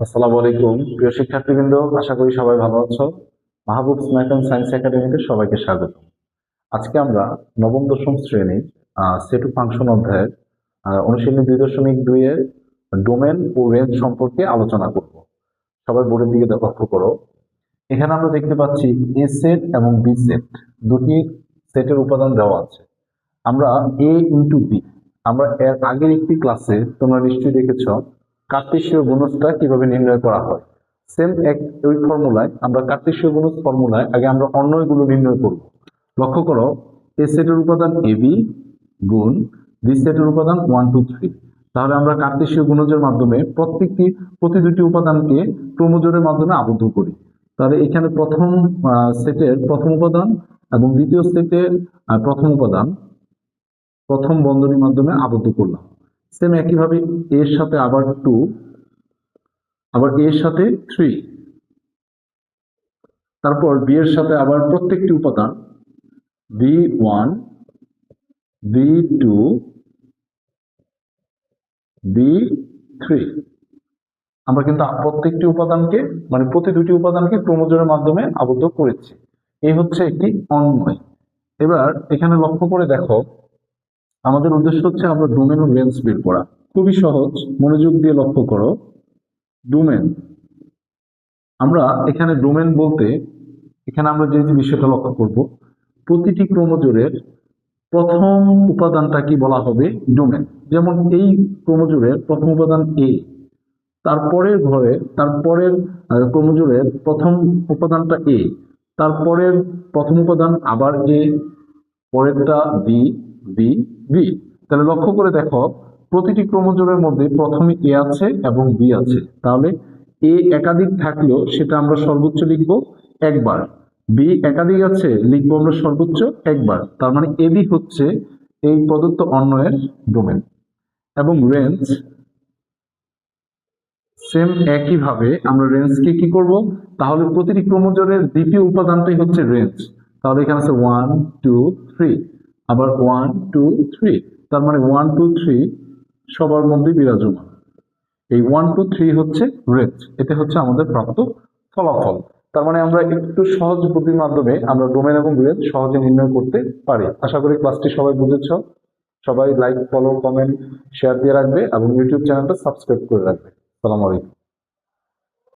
আসসালামু আলাইকুম প্রিয় শিক্ষার্থীবৃন্দ, আশা করি সবাই ভালো আছো। মাহবুব ম্যাথ অ্যান্ড সায়েন্স একাডেমিতে সবাইকে স্বাগত। আজকে আমরা নবম দশম শ্রেণীর সেট অফ ফাংশন অধ্যায়ের অনুশীলনী 2.2 এর ডোমেন ও রেঞ্জ সম্পর্কে আলোচনা করব। সবাই বোর্ডের দিকে লক্ষ্য করো। এখানে আমরা দেখতে পাচ্ছি এ সেট এবং বি সেট, দুটি সেটের উপাদান দেওয়া আছে। আমরা এ ইন্টু বি, আমরা এর আগের একটি ক্লাসে তোমরা নিশ্চয়ই দেখেছ কার্টেশীয় গুণজটা কিভাবে নির্ণয় করা হয়। সেম এক ওই ফর্মুলায় আমরা কার্টেশীয় গুণজ ফর্মুলায় আগে আমরা অন্যগুলো নির্ণয় করব। লক্ষ্য করো, এ সেটের উপাদান এ বি গুণ বি সেটের উপাদান 1 2 3। তাহলে আমরা কার্টেশীয় গুণজের মাধ্যমে প্রতি দুটি উপাদানকে ক্রমজোড়ের মাধ্যমে আবদ্ধ করি। তাহলে এখানে প্রথম সেটের প্রথম উপাদান এবং দ্বিতীয় সেটের প্রথম উপাদান প্রথম বন্ধনীর মাধ্যমে আবদ্ধ করলাম। সেম একইভাবে এর সাথে আবার 2, আবার এর সাথে 3, তারপর বি এর সাথে আবার প্রত্যেকটি উপাদান বি1 বি2 বি3। আমরা কিন্তু প্রত্যেকটি উপাদানকে মানে প্রতি দুটি উপাদানকে ক্রমজোড়ের মাধ্যমে আবদ্ধ করেছি। এই হচ্ছে একটি অন্বয়। এবার এখানে লক্ষ্য করে দেখো, আমাদের উদ্দেশ্য হচ্ছে আমরা ডোমেন ও রেঞ্জ বের করা। খুবই সহজ, মনোযোগ দিয়ে লক্ষ্য করো। ডোমেন, আমরা এখানে ডোমেন বলতে এখানে আমরা যে বিষয়টা লক্ষ্য করব, প্রতিটি ক্রমজোড়ের প্রথম উপাদানটা কি বলা হবে ডোমেন। যেমন এই ক্রমজোড়ের প্রথম উপাদান এ, তারপরের ক্রমজোড়ের প্রথম উপাদানটা এ, তারপরের প্রথম উপাদান আবার এ, পরেরটা বি বি বি। তাহলে লক্ষ্য করে দেখো, প্রতিটি ক্রমজোড়ের মধ্যে প্রথমে এ আছে এবং বি আছে। তাহলে এ একাধিক থাকলেও সেটা আমরা সর্বোচ্চ লিখব একবার, বি একাধিক আছে লিখবো আমরা সর্বোচ্চ একবার। তার মানে এবি হচ্ছে এই প্রদত্ত অন্বয়ের ডোমেন। এবং রেঞ্জ, সেম একইভাবে আমরা রেঞ্জকে কি করব, তাহলে প্রতিটি ক্রমজোড়ের দ্বিতীয় উপাদানটাই হচ্ছে রেঞ্জ। তাহলে এখানে আছে 1 2 3, আবার 1 2 3, তার মানে 1 2 3 সবার মধ্যে বিরাজমান। এই 1 2 3 হচ্ছে রেঞ্জ। এটা হচ্ছে আমাদের প্রাপ্ত ফলাফল। তার মানে আমরা একটু সহজ বুদ্ধির মাধ্যমে আমরা ডোমেন এবং রেঞ্জ সহজে নির্ণয় করতে পারি। আশা করি ক্লাসটি সবাই বুঝেছ। সবাই লাইক, ফলো, কমেন্ট, শেয়ার দিয়ে রাখবে এবং ইউটিউব চ্যানেলটা সাবস্ক্রাইব করে রাখবে। আসসালামু আলাইকুম।